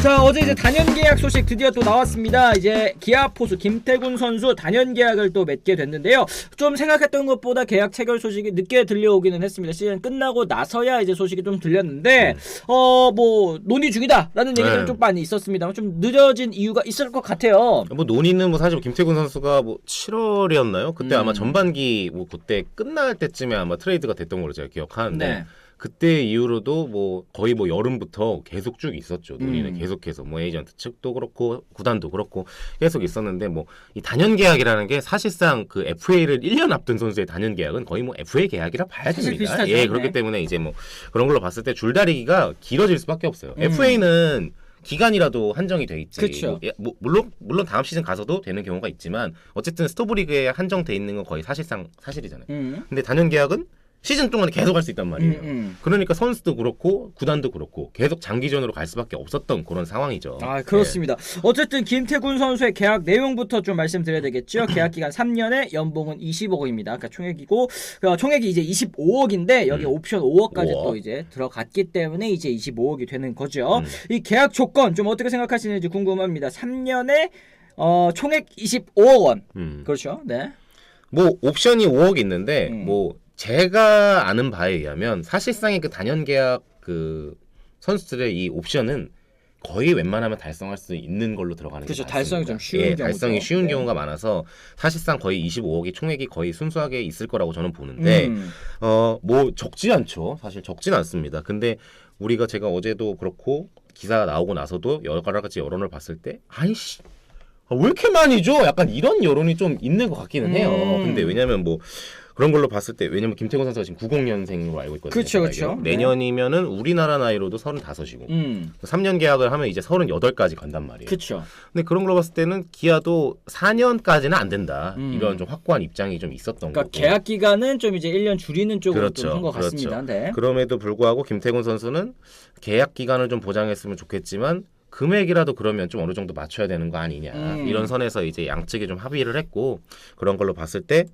자, 어제 이제 단연 계약 소식 드디어 또 나왔습니다. 이제 기아 포수 김태군 선수 단연 계약을 또 맺게 됐는데요. 좀 생각했던 것보다 계약 체결 소식이 늦게 들려오기는 했습니다. 시즌 끝나고 나서야 이제 소식이 좀 들렸는데 뭐 논의 중이다라는 얘기들은 좀 많이 있었습니다. 좀 늦어진 이유가 있을 것 같아요. 뭐 논의는 뭐 사실 김태군 선수가 뭐 7월이었나요? 그때 아마 전반기 뭐 그때 끝날 때쯤에 아마 트레이드가 됐던 걸로 제가 기억하는데 네. 그때 이후로도 뭐 거의 뭐 여름부터 계속 쭉 있었죠. 논의는 계속해서 뭐 에이전트 측도 그렇고 구단도 그렇고 계속 있었는데 뭐 이 단연 계약이라는 게 사실상 그 FA를 1년 앞둔 선수의 단연 계약은 거의 뭐 FA 계약이라 봐야 됩니다. 비슷하죠. 예, 그렇기 네. 때문에 이제 뭐 그런 걸로 봤을 때 줄다리기가 길어질 수밖에 없어요. FA는 기간이라도 한정이 돼 있지. 그쵸. 뭐 물론 다음 시즌 가서도 되는 경우가 있지만 어쨌든 스토브리그에 한정돼 있는 건 거의 사실상 사실이잖아요. 근데 단연 계약은 시즌 동안에 계속 할 수 있단 말이에요. 그러니까 선수도 그렇고 구단도 그렇고 계속 장기전으로 갈 수밖에 없었던 그런 상황이죠. 아, 그렇습니다. 어쨌든 김태군 선수의 계약 내용부터 좀 말씀드려야 되겠죠. 계약 기간 3년에 연봉은 20억입니다. 그러니까 총액이 이제 25억인데 여기 옵션 5억까지 또 이제 들어갔기 때문에 이제 25억이 되는 거죠. 이 계약 조건 좀 어떻게 생각하시는지 궁금합니다. 3년에 총액 25억 원. 그렇죠. 네. 뭐 옵션이 5억 있는데 뭐 제가 아는 바에 의하면 사실상의 그 단연 계약 그 선수들의 이 옵션은 거의 웬만하면 달성할 수 있는 걸로 들어가는 게 그렇죠. 맞습니다. 달성이 좀 쉬운 경우죠. 달성이 쉬운 경우가 많아서 사실상 거의 25억이 총액이 거의 순수하게 있을 거라고 저는 보는데 뭐 적지 않죠. 사실 적진 않습니다. 근데 제가 어제도 그렇고 기사가 나오고 나서도 여러 가지 여론을 봤을 때 아이씨 왜 이렇게 많이 줘? 약간 이런 여론이 좀 있는 것 같기는 해요. 근데 왜냐면 뭐 그런 걸로 봤을 때 왜냐면 김태곤 선수가 지금 90년생으로 알고 있거든요. 그렇죠. 내년이면은 우리나라 나이로도 35이고 3년 계약을 하면 이제 38까지 간단 말이에요. 그렇죠. 근데 그런 걸로 봤을 때는 기아도 4년까지는 안 된다. 이런 좀 확고한 입장이 좀 있었던 그러니까 거고. 계약 기간은 좀 이제 1년 줄이는 쪽으로 그렇죠. 좀 한 것 같습니다. 네. 그럼에도 불구하고 김태곤 선수는 계약 기간을 좀 보장했으면 좋겠지만 금액이라도 그러면 좀 어느 정도 맞춰야 되는 거 아니냐 이런 선에서 이제 양측이 좀 합의를 했고 그런 걸로 봤을 때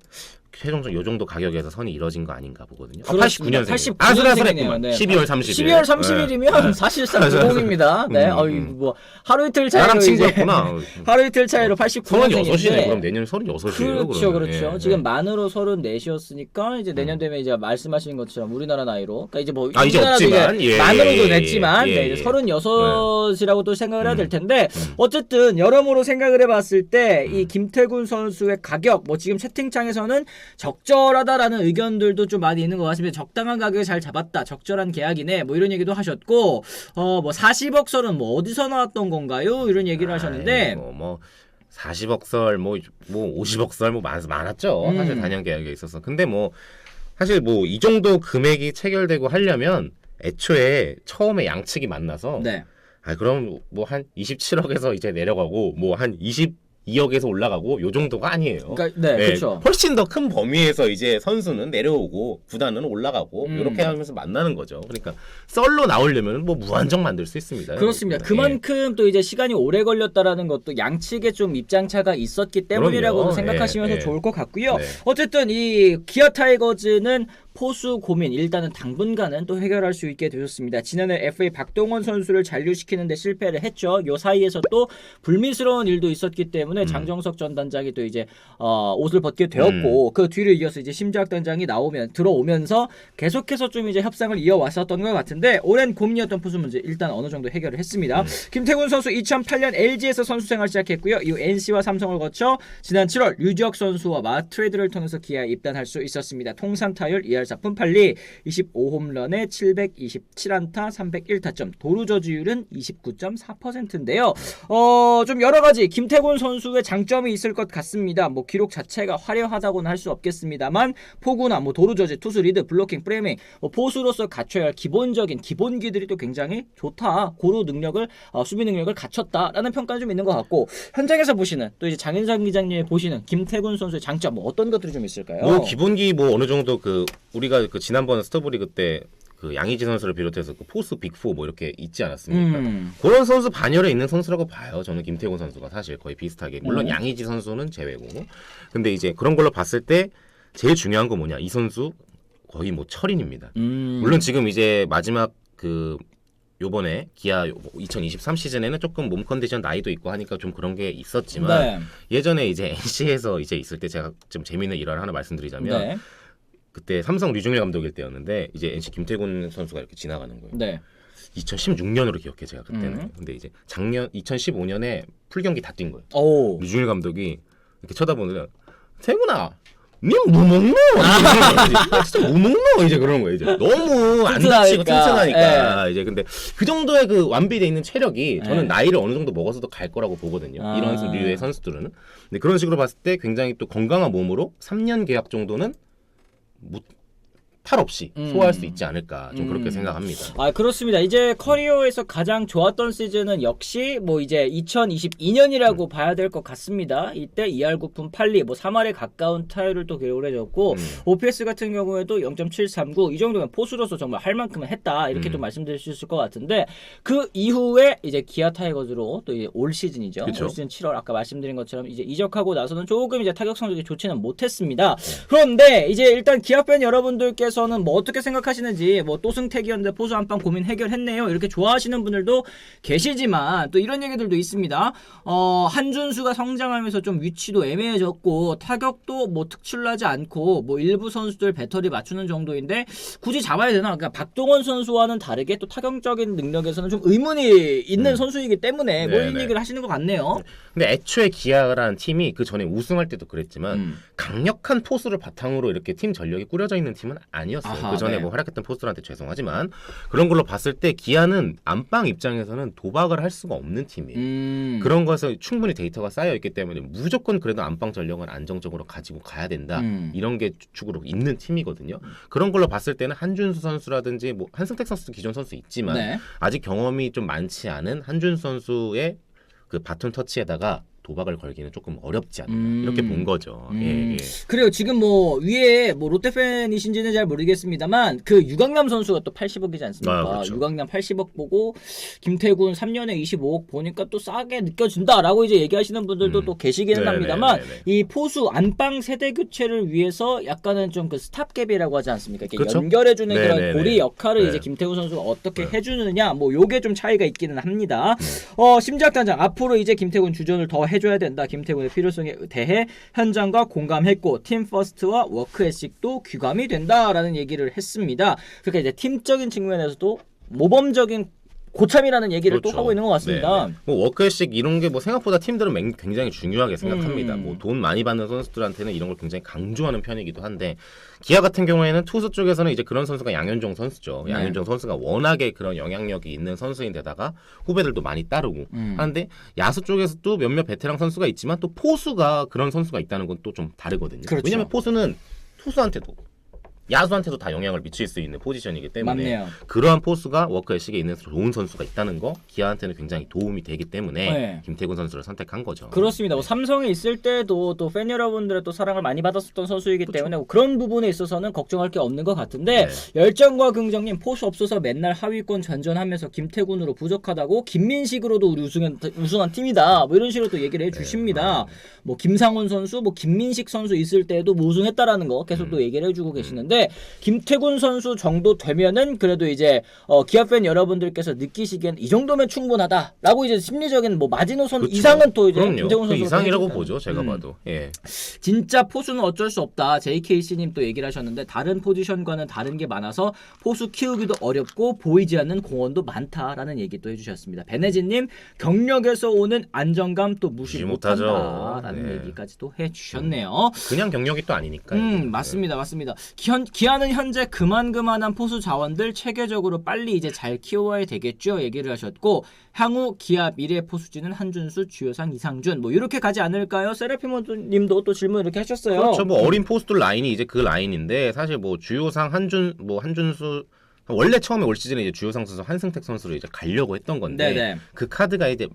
최종적 요 정도 가격에서 선이 이뤄진 거 아닌가 보거든요. 89년생. 아슬아슬했구만. 네. 12월 30일. 12월 30일이면 사실상 90입니다. 네. 뭐 하루 이틀 차이로 나랑 친구였구나. 하루 이틀 차이로 89년생인데 36이네. 그럼 내년 36이에요. 그렇죠. 예. 지금 만으로 34이었으니까 이제 내년 되면 이제 말씀하신 것처럼 우리나라 나이로 그러니까 이제 뭐 이제 없지만 만으로도 됐지만 네, 이제 36이라고 또 생각을 해야 될 텐데 어쨌든 여러모로 생각을 해봤을 때 이 김태군 선수의 가격 뭐 지금 채팅창에서는 적절하다라는 의견들도 좀 많이 있는 것 같습니다. 적당한 가격에 잘 잡았다. 적절한 계약이네. 뭐 이런 얘기도 하셨고 뭐 40억 설은 뭐 어디서 나왔던 건가요? 이런 얘기를 하셨는데 뭐 40억 설, 뭐 50억 설 뭐 많았죠. 사실 단연 계약에 있어서. 근데 뭐 사실 뭐 이 정도 금액이 체결되고 하려면 애초에 처음에 양측이 만나서 네. 그럼 뭐 한 27억에서 이제 내려가고 뭐 한 22억에서 올라가고 요 정도가 아니에요. 그러니까 네, 그렇죠. 훨씬 더 큰 범위에서 이제 선수는 내려오고 구단은 올라가고 이렇게 하면서 만나는 거죠. 그러니까 썰로 나오려면 뭐 무한정 만들 수 있습니다. 그렇습니다. 그만큼 또 이제 시간이 오래 걸렸다라는 것도 양측에 좀 입장차가 있었기 때문이라고 생각하시면서 좋을 것 같고요. 어쨌든 이 기아 타이거즈는 포수 고민 일단은 당분간은 또 해결할 수 있게 되었습니다. 지난해 FA 박동원 선수를 잔류시키는데 실패를 했죠. 요 사이에서 또 불미스러운 일도 있었기 때문에 장정석 전 단장이 또 이제 옷을 벗게 되었고 그 뒤를 이어서 이제 심재학 단장이 들어오면서 계속해서 좀 이제 협상을 이어왔었던 것 같은데 오랜 고민이었던 포수 문제 일단 어느 정도 해결을 했습니다. 김태군 선수 2008년 LG에서 선수 생활 시작했고요. 이후 NC와 삼성을 거쳐 지난 7월 류지혁 선수와 트레이드를 통해서 기아에 입단할 수 있었습니다. 통산 타율 2할 4푼 8리 25홈런에 727안타 301타점 도루 저지율은 29.4%인데요. 좀 여러 가지 김태곤 선수의 장점이 있을 것 같습니다. 뭐 기록 자체가 화려하다고는 할 수 없겠습니다만 포구나 뭐 도루 저지, 투수 리드, 블로킹, 프레이밍, 포수로서 갖춰야 할 기본적인 기본기들이 또 굉장히 좋다. 고루 능력을 수비 능력을 갖췄다라는 평가는 좀 있는 것 같고 현장에서 보시는 또 이제 장인상 기자님이 보시는 김태군 선수의 장점 뭐 어떤 것들이 좀 있을까요? 뭐 기본기 뭐 어느 정도 우리가 지난번 스토브리그 때 양의지 선수를 비롯해서 포수 빅4 뭐 이렇게 있지 않았습니까? 그런 선수 반열에 있는 선수라고 봐요. 저는 김태곤 선수가 사실 거의 비슷하게. 물론 양의지 선수는 제외고. 근데 이제 그런 걸로 봤을 때 제일 중요한 건 뭐냐? 이 선수 거의 뭐 철인입니다. 물론 지금 이제 마지막 요번에 기아 2023 시즌에는 조금 몸 컨디션 나이도 있고 하니까 좀 그런 게 있었지만 네. 예전에 이제 NC에서 이제 있을 때 제가 좀 재미있는 일화를 하나 말씀드리자면 네. 그때 삼성 류중일 감독일 때였는데 이제 NC 김태군 선수가 이렇게 지나가는 거예요. 네. 2016년으로 기억해 제가 그때는. 근데 이제 작년 2015년에 풀경기 다 뛴 거예요. 오. 류중일 감독이 이렇게 쳐다보면 태군아 뭐 먹노? 진짜 뭐 먹노? 이제 그러는 거예요. 이제 너무 안 다치고 튼튼하니까. 이제 근데 그 정도의 그 완비돼 있는 체력이 저는 나이를 어느 정도 먹어서도 갈 거라고 보거든요. 이런 류의 선수들은. 근데 그런 식으로 봤을 때 굉장히 또 건강한 몸으로 3년 계약 정도는 탈 없이 소화할 수 있지 않을까 좀 그렇게 생각합니다. 아 그렇습니다. 이제 커리어에서 가장 좋았던 시즌은 역시 뭐 이제 2022년이라고 봐야 될 것 같습니다. 이때 2할 9푼 8리 뭐 3할에 가까운 타율을 또 기록을 해줬고 OPS 같은 경우에도 0.739 이 정도면 포수로서 정말 할 만큼은 했다 이렇게 또 말씀드릴 수 있을 것 같은데 그 이후에 이제 기아 타이거즈로 또 이제 올 시즌이죠. 그쵸? 올 시즌 7월 아까 말씀드린 것처럼 이제 이적하고 나서는 조금 이제 타격 성적이 좋지는 못했습니다. 그런데 이제 일단 기아 팬 여러분들께서 저는 뭐 어떻게 생각하시는지 뭐 또승택이었는데 포수 안방 고민 해결했네요 이렇게 좋아하시는 분들도 계시지만 또 이런 얘기들도 있습니다. 한준수가 성장하면서 좀 위치도 애매해졌고 타격도 뭐 특출나지 않고 뭐 일부 선수들 배터리 맞추는 정도인데 굳이 잡아야 되나? 그러니까 박동원 선수와는 다르게 또 타격적인 능력에서는 좀 의문이 있는 선수이기 때문에 뭐 이런 얘기를 하시는 것 같네요. 근데 애초에 기아라는 팀이 그 전에 우승할 때도 그랬지만 강력한 포수를 바탕으로 이렇게 팀 전력이 꾸려져 있는 팀은 아니었어요. 그 전에 뭐 활약했던 포수들한테 죄송하지만 그런 걸로 봤을 때 기아는 안방 입장에서는 도박을 할 수가 없는 팀이에요. 그런 것에서 충분히 데이터가 쌓여 있기 때문에 무조건 그래도 안방 전력은 안정적으로 가지고 가야 된다. 이런 게 주축으로 있는 팀이거든요. 그런 걸로 봤을 때는 한준수 선수라든지 뭐 한승택 선수도 기존 선수 있지만 아직 경험이 좀 많지 않은 한준수 선수의 그 바톤 터치에다가 도박을 걸기는 조금 어렵지 않나 이렇게 본 거죠. 예. 그래요. 지금 뭐 위에 뭐 롯데 팬이신지는 잘 모르겠습니다만 그 유강남 선수가 또 80억이지 않습니까? 그렇죠. 유강남 80억 보고 김태군 3년에 25억 보니까 또 싸게 느껴진다라고 이제 얘기하시는 분들도 또 계시기는 합니다만 이 포수 안방 세대 교체를 위해서 약간은 좀 그 스탑갭이라고 하지 않습니까? 이렇게 그렇죠? 연결해주는 그런 고리 역할을 이제 김태군 선수가 어떻게 해주느냐 뭐 요게 좀 차이가 있기는 합니다. 심작단장 앞으로 이제 김태군 주전을 더 해줘야 된다. 김태군의 필요성에 대해 현장과 공감했고 팀 퍼스트와 워크 에식도 귀감이 된다라는 얘기를 했습니다. 그러니까 이제 팀적인 측면에서도 모범적인 고참이라는 얘기를 또 하고 있는 것 같습니다. 뭐 워크에식 이런 게 뭐 생각보다 팀들은 굉장히 중요하게 생각합니다. 뭐 돈 많이 받는 선수들한테는 이런 걸 굉장히 강조하는 편이기도 한데 기아 같은 경우에는 투수 쪽에서는 이제 그런 선수가 양현종 선수죠. 양현종 선수가 워낙에 그런 영향력이 있는 선수인데다가 후배들도 많이 따르고 하는데 야수 쪽에서도 몇몇 베테랑 선수가 있지만 또 포수가 그런 선수가 있다는 건 또 좀 다르거든요. 그렇죠. 왜냐하면 포수는 투수한테도 야수한테도 다 영향을 미칠 수 있는 포지션이기 때문에 맞네요. 그러한 포수가 워크에식에 있는 좋은 선수가 있다는 거 기아한테는 굉장히 도움이 되기 때문에 김태군 선수를 선택한 거죠. 그렇습니다. 뭐 삼성에 있을 때도 또 팬 여러분들의 또 사랑을 많이 받았었던 선수이기 때문에 뭐 그런 부분에 있어서는 걱정할 게 없는 것 같은데 열정과 긍정님 포수 없어서 맨날 하위권 전전하면서 김태군으로 부족하다고 김민식으로도 우리 우승한 팀이다. 뭐 이런 식으로 또 얘기를 해주십니다. 뭐 김상훈 선수, 뭐 김민식 선수 있을 때도 뭐 우승했다라는 거 계속 또 얘기를 해주고 계시는데. 김태군 선수 정도 되면은 그래도 이제 기아 팬 여러분들께서 느끼시기엔 이 정도면 충분하다라고 이제 심리적인 뭐 마지노선 이상은 또 이제 김태군 선수 이상이라고 보죠. 제가 봐도. 진짜 포수는 어쩔 수 없다. JKC님 또 얘기를 하셨는데 다른 포지션과는 다른 게 많아서 포수 키우기도 어렵고 보이지 않는 공헌도 많다라는 얘기도 해주셨습니다. 베네진님 경력에서 오는 안정감 또 무시 못한다라는 얘기까지 또 해주셨네요. 그냥 경력이 또 아니니까. 맞습니다. 기아는 현재 그만한 포수 자원들 체계적으로 빨리 이제 잘 키워야 되겠죠 얘기를 하셨고 향후 기아 미래 포수진은 한준수, 주효상, 이상준 뭐 이렇게 가지 않을까요? 세라피모님도 또 질문 이렇게 하셨어요. 그렇죠. 뭐 어린 포수들 라인이 이제 그 라인인데 사실 뭐 주효상, 한준수 원래 처음에 올 시즌에 이제 주효상 선수, 한승택 선수로 이제 가려고 했던 건데 그 카드가 이제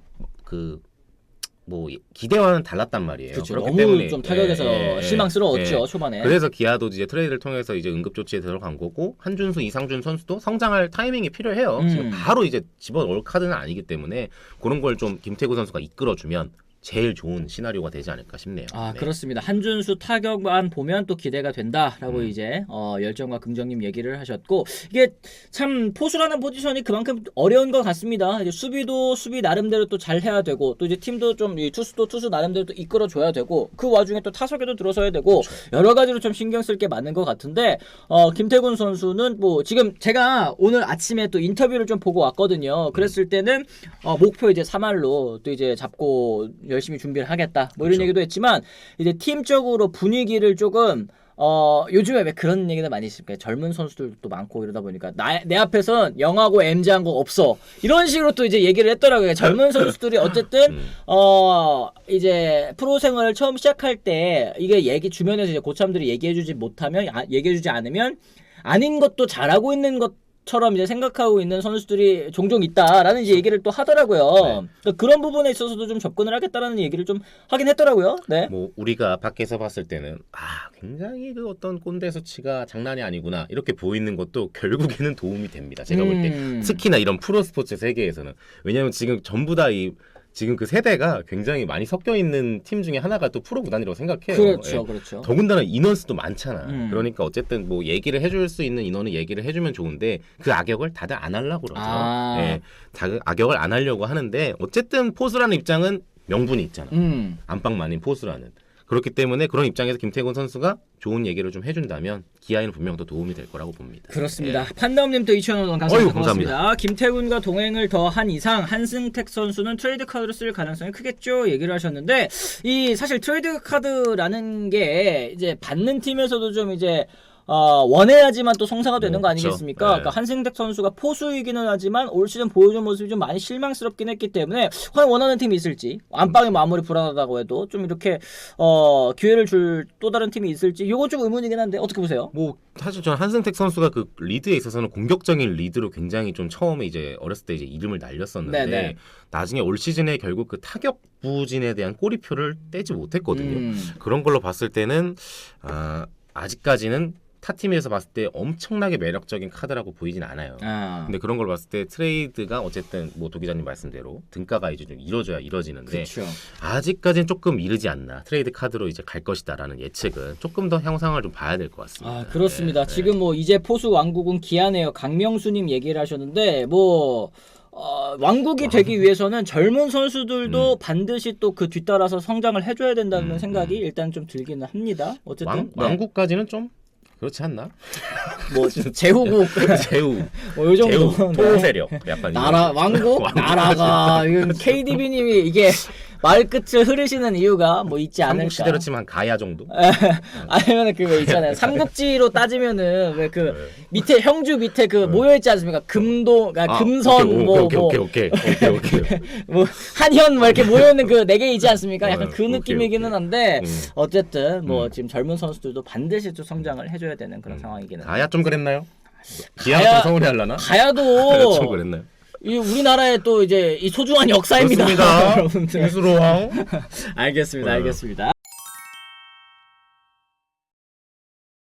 뭐 기대와는 달랐단 말이에요. 그렇죠. 그렇기 너무 때문에 좀 타격에서 실망스러웠죠 초반에. 그래서 기아도 이제 트레이드를 통해서 이제 응급 조치에 들어간 거고 한준수, 이상준 선수도 성장할 타이밍이 필요해요. 지금 바로 이제 집어넣을 카드는 아니기 때문에 그런 걸 좀 김태구 선수가 이끌어주면 제일 좋은 시나리오가 되지 않을까 싶네요. 네. 그렇습니다. 한준수 타격만 보면 또 기대가 된다라고 이제 열정과 긍정님 얘기를 하셨고, 이게 참 포수라는 포지션이 그만큼 어려운 것 같습니다. 이제 수비도 수비 나름대로 또 잘 해야 되고, 또 이제 팀도 좀 투수도 투수 나름대로 또 이끌어 줘야 되고, 그 와중에 또 타석에도 들어서야 되고, 그렇죠. 여러 가지로 좀 신경 쓸 게 많은 것 같은데, 김태군 선수는 뭐 지금 제가 오늘 아침에 또 인터뷰를 좀 보고 왔거든요. 그랬을 때는 목표 이제 3할로 또 이제 잡고 열심히 준비를 하겠다, 뭐 이런 그렇죠. 얘기도 했지만, 이제 팀적으로 분위기를 조금 요즘에 왜 그런 얘기들 많이 있습니까? 젊은 선수들도 많고 이러다 보니까 내 앞에선 영하고 MZ한 거 없어, 이런 식으로 또 이제 얘기를 했더라고요. 젊은 선수들이 어쨌든 이제 프로 생활을 처음 시작할 때 이게 주변에서 이제 고참들이 얘기해주지 않으면 아닌 것도 잘하고 있는 것처럼 이제 생각하고 있는 선수들이 종종 있다라는 이제 얘기를 또 하더라고요. 네. 그러니까 그런 부분에 있어서도 좀 접근을 하겠다라는 얘기를 좀 하긴 했더라고요. 네. 뭐 우리가 밖에서 봤을 때는 굉장히 그 어떤 꼰대 수치가 장난이 아니구나 이렇게 보이는 것도 결국에는 도움이 됩니다. 제가 볼 때 특히나 이런 프로 스포츠 세계에서는. 왜냐하면 지금 전부 다 지금 그 세대가 굉장히 많이 섞여 있는 팀 중에 하나가 또 프로 구단이라고 생각해요. 그렇죠, 예. 그렇죠. 더군다나 인원수도 많잖아. 그러니까 어쨌든 뭐 얘기를 해줄 수 있는 인원은 얘기를 해주면 좋은데 그 악역을 다들 안 하려고 그러죠. 예. 악역을 안 하려고 하는데 어쨌든 포수라는 입장은 명분이 있잖아. 안방만인 포수라는. 그렇기 때문에 그런 입장에서 김태곤 선수가 좋은 얘기를 좀 해준다면 기아에는 분명 더 도움이 될 거라고 봅니다. 그렇습니다. 판다움님도 2,000원 감사합니다. 고맙습니다. 김태군과 동행을 더 한 이상 한승택 선수는 트레이드 카드로 쓸 가능성이 크겠죠, 얘기를 하셨는데, 이 사실 트레이드 카드라는 게 이제 받는 팀에서도 좀 이제 원해야지만 또 성사가 되는 거 아니겠습니까? 네. 그러니까 한승택 선수가 포수이기는 하지만 올 시즌 보여준 모습이 좀 많이 실망스럽긴 했기 때문에 과연 원하는 팀이 있을지, 안방이 뭐 아무리 불안하다고 해도 좀 이렇게 기회를 줄 또 다른 팀이 있을지, 요건 좀 의문이긴 한데 어떻게 보세요? 뭐 사실 저는 한승택 선수가 그 리드에 있어서는 공격적인 리드로 굉장히 좀 처음에 이제 어렸을 때 이제 이름을 날렸었는데 네네. 나중에 올 시즌에 결국 그 타격 부진에 대한 꼬리표를 떼지 못했거든요. 그런 걸로 봤을 때는 아직까지는 타 팀에서 봤을 때 엄청나게 매력적인 카드라고 보이진 않아요. 근데 그런 걸 봤을 때 트레이드가 어쨌든 뭐 도 기자님 말씀대로 등가가 이제 좀 이뤄져야 이뤄지는데, 그쵸. 아직까지는 조금 이르지 않나. 트레이드 카드로 이제 갈 것이다라는 예측은 조금 더 향상을 좀 봐야 될 것 같습니다. 그렇습니다. 네, 지금 뭐 이제 포수 왕국은 기아네요. 강명수님 얘기를 하셨는데, 뭐 왕국이 되기 위해서는 젊은 선수들도 반드시 또 그 뒤따라서 성장을 해줘야 된다는 생각이 일단 좀 들기는 합니다. 어쨌든 왕국까지는 좀 그렇지 않나? 뭐 제후국, 제후, 뭐 요 정도. 토세력, 약간 나라 왕국, 나라가 이건 KDB님이 이게 말끝을 흐르시는 이유가 뭐 있지 않을까? 삼국시대로 치면 한 가야 정도? 아니면 그 왜 있잖아요. 삼국지로 따지면은 왜 그 밑에 형주 밑에 그 모여 있지 않습니까? 금동, 금선, 오케이. 뭐 한현 뭐 이렇게 모여 있는 그 네 개 있지 않습니까? 약간 그 느낌이기는 한데 어쨌든 뭐 지금 젊은 선수들도 반드시 좀 성장을 해줘야 되는 그런 상황이기는. 가야 좀 그랬나요? 기아가 서울에 하려나? 가야도 좀 그랬나요? 이 우리나라의 또 이제 이 소중한 역사입니다. 그렇습니다. 여러분들. 이수로왕. 알겠습니다.